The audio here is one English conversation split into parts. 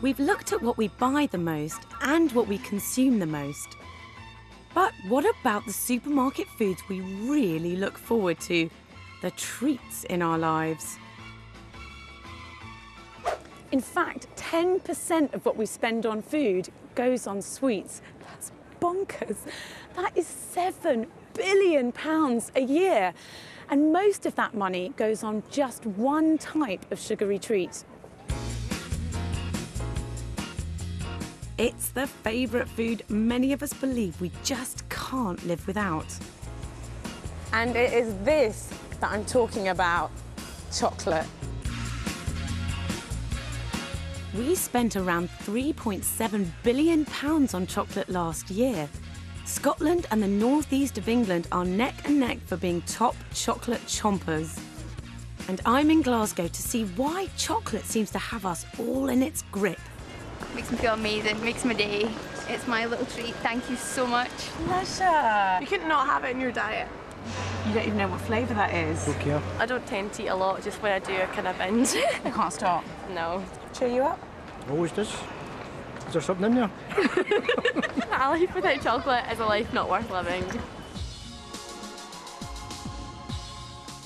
We've looked at what we buy the most and what we consume the most. But what about the supermarket foods we really look forward to? The treats in our lives. In fact, 10% of what we spend on food goes on sweets. That's bonkers. That is £7 billion a year. And most of that money goes on just one type of sugary treat. It's the favourite food many of us believe we just can't live without. And it is this that I'm talking about, chocolate. We spent around £3.7 billion on chocolate last year. Scotland and the northeast of England are neck and neck for being top chocolate chompers. And I'm in Glasgow to see why chocolate seems to have us all in its grip. Makes me feel amazing, makes my day. It's my little treat, thank you so much. Pleasure. You could not have it in your diet. You don't even know what flavour that is. Okay. I don't tend to eat a lot, just when I do, I kind of binge. You can't stop. No. Cheer you up? Always does. Is there something in there? A life without chocolate is a life not worth living.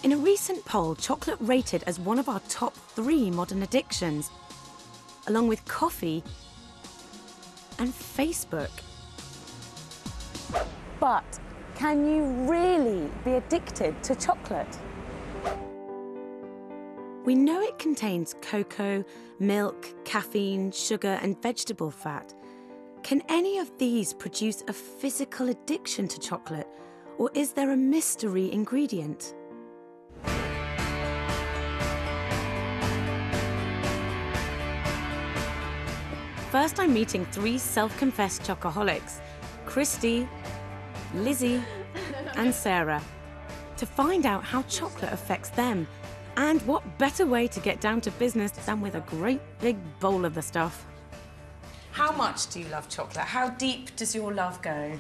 In a recent poll, chocolate rated as one of our top 3 modern addictions, along with coffee and Facebook. But can you really be addicted to chocolate? We know it contains cocoa, milk, caffeine, sugar and vegetable fat. Can any of these produce a physical addiction to chocolate, or is there a mystery ingredient? First, I'm meeting 3 self-confessed chocoholics, Christy, Lizzie and Sarah, to find out how chocolate affects them. And what better way to get down to business than with a great big bowl of the stuff. How much do you love chocolate? How deep does your love go?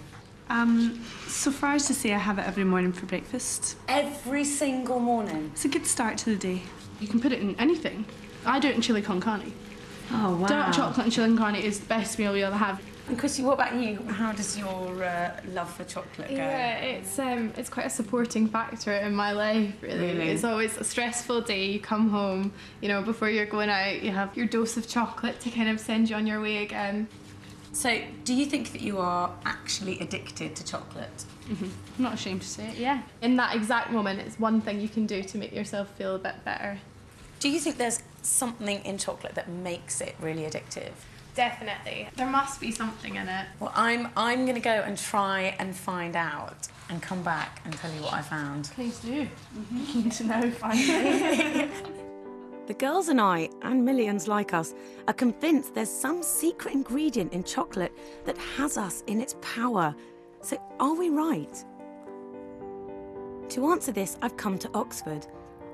So far as to say I have it every morning for breakfast. Every single morning? It's a good start to the day. You can put it in anything. I do it in chili con carne. Oh, wow. Dark chocolate and chili con carne is the best meal you'll ever have. And Christy, what about you? How does your love for chocolate go? Yeah, it's quite a supporting factor in my life, really. It's always a stressful day, you come home, you know, before you're going out, you have your dose of chocolate to kind of send you on your way again. So, do you think that you are actually addicted to chocolate? Mm-hmm. I'm not ashamed to say it, yeah. In that exact moment, it's one thing you can do to make yourself feel a bit better. Do you think there's something in chocolate that makes it really addictive? Definitely. There must be something in it. Well, I'm going to go and try and find out and come back and tell you what I found. Please do. Keen to know, finally. The girls and I, and millions like us, are convinced there's some secret ingredient in chocolate that has us in its power. So are we right? To answer this, I've come to Oxford.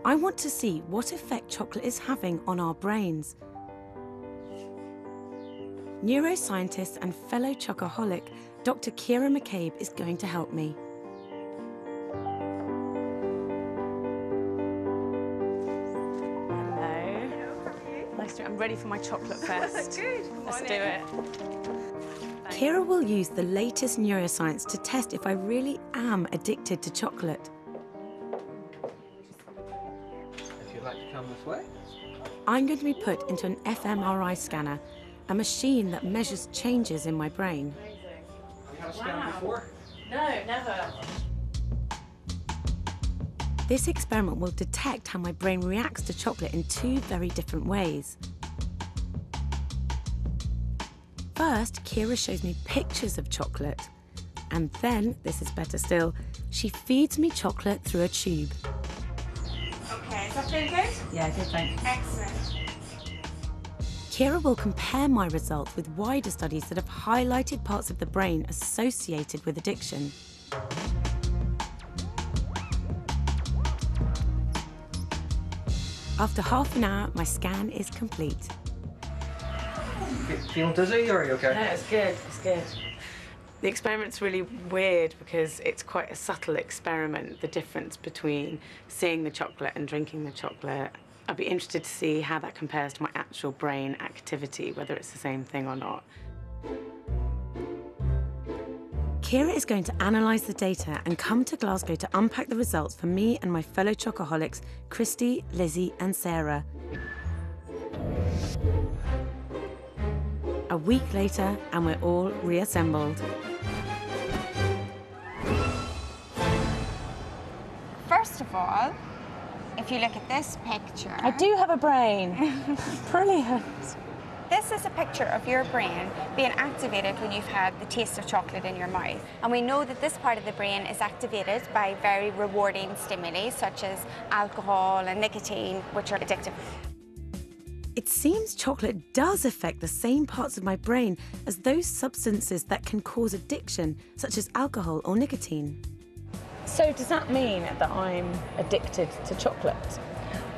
I want to see what effect chocolate is having on our brains. Neuroscientist and fellow chocoholic, Dr. Kira McCabe is going to help me. Hello. Nice to meet you. I'm ready for my chocolate first. Good. Let's do it. Kira will use the latest neuroscience to test if I really am addicted to chocolate. If you'd like to come this way. I'm going to be put into an fMRI scanner, a machine that measures changes in my brain. Have you had a scan before? No, never. This experiment will detect how my brain reacts to chocolate in 2 very different ways. First, Kira shows me pictures of chocolate. And then, this is better still, she feeds me chocolate through a tube. Okay, is that feeling good? Yeah, good, thanks. Excellent. Kira will compare my results with wider studies that have highlighted parts of the brain associated with addiction. After half an hour, my scan is complete. Feeling dizzy, or are you okay? No, it's good, it's good. The experiment's really weird because it's quite a subtle experiment, the difference between seeing the chocolate and drinking the chocolate. I'd be interested to see how that compares to my actual brain activity, whether it's the same thing or not. Kira is going to analyse the data and come to Glasgow to unpack the results for me and my fellow chocoholics, Christy, Lizzie and Sarah. A week later, and we're all reassembled. First of all, if you look at this picture... I do have a brain. Brilliant. This is a picture of your brain being activated when you've had the taste of chocolate in your mouth. And we know that this part of the brain is activated by very rewarding stimuli, such as alcohol and nicotine, which are addictive. It seems chocolate does affect the same parts of my brain as those substances that can cause addiction, such as alcohol or nicotine. So does that mean that I'm addicted to chocolate?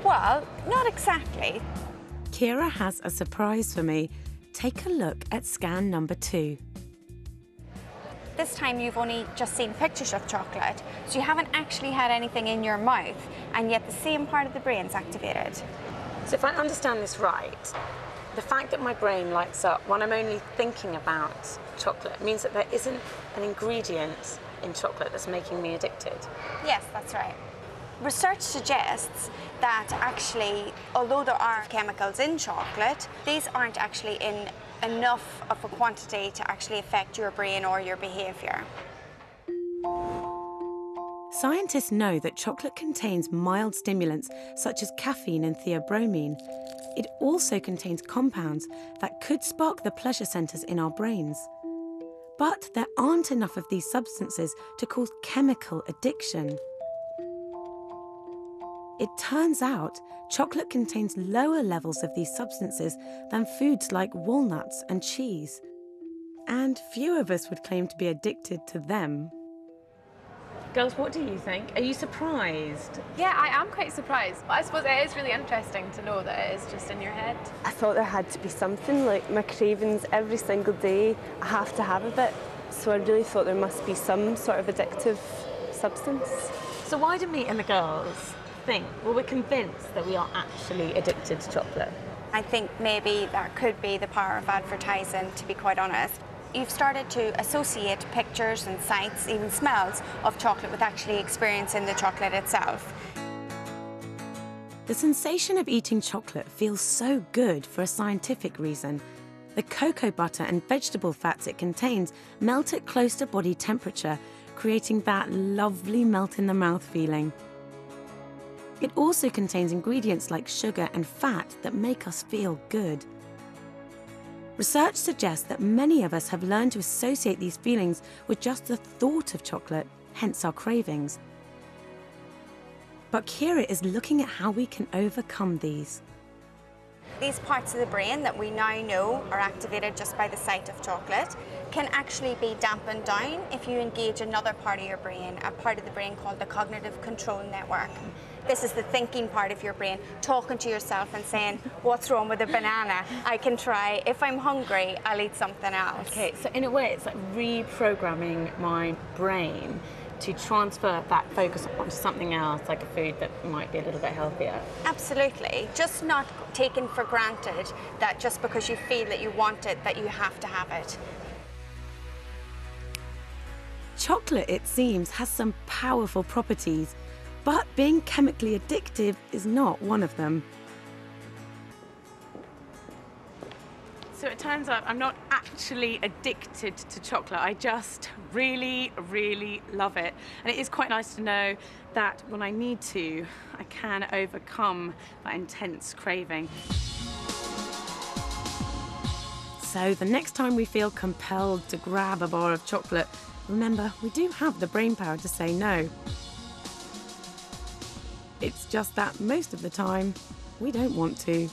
Well, not exactly. Kira has a surprise for me. Take a look at scan number 2. This time you've only just seen pictures of chocolate, so you haven't actually had anything in your mouth, and yet the same part of the brain's activated. So if I understand this right, the fact that my brain lights up when I'm only thinking about chocolate means that there isn't an ingredient in chocolate that's making me addicted. Yes, that's right. Research suggests that actually, although there are chemicals in chocolate, these aren't actually in enough of a quantity to actually affect your brain or your behaviour. Scientists know that chocolate contains mild stimulants such as caffeine and theobromine. It also contains compounds that could spark the pleasure centres in our brains. But there aren't enough of these substances to cause chemical addiction. It turns out chocolate contains lower levels of these substances than foods like walnuts and cheese. And few of us would claim to be addicted to them. Girls, what do you think? Are you surprised? Yeah, I am quite surprised, but I suppose it is really interesting to know that it is just in your head. I thought there had to be something, like my cravings every single day, I have to have a bit. So I really thought there must be some sort of addictive substance. So why do me and the girls think, well, we're convinced that we are actually addicted to chocolate? I think maybe that could be the power of advertising, to be quite honest. You've started to associate pictures and sights, even smells, of chocolate with actually experiencing the chocolate itself. The sensation of eating chocolate feels so good for a scientific reason. The cocoa butter and vegetable fats it contains melt at close to body temperature, creating that lovely melt-in-the-mouth feeling. It also contains ingredients like sugar and fat that make us feel good. Research suggests that many of us have learned to associate these feelings with just the thought of chocolate, hence our cravings. But Kira is looking at how we can overcome these. These parts of the brain that we now know are activated just by the sight of chocolate can actually be dampened down if you engage another part of your brain, a part of the brain called the cognitive control network. This is the thinking part of your brain, talking to yourself and saying, what's wrong with a banana? I can try. If I'm hungry, I'll eat something else. Okay, so in a way, it's like reprogramming my brain to transfer that focus onto something else, like a food that might be a little bit healthier. Absolutely. Just not taken for granted that just because you feel that you want it, that you have to have it. Chocolate, it seems, has some powerful properties, but being chemically addictive is not one of them. So it turns out I'm not actually addicted to chocolate. I just really, really love it. And it is quite nice to know that when I need to, I can overcome that intense craving. So the next time we feel compelled to grab a bar of chocolate, remember, we do have the brain power to say no. It's just that most of the time, we don't want to.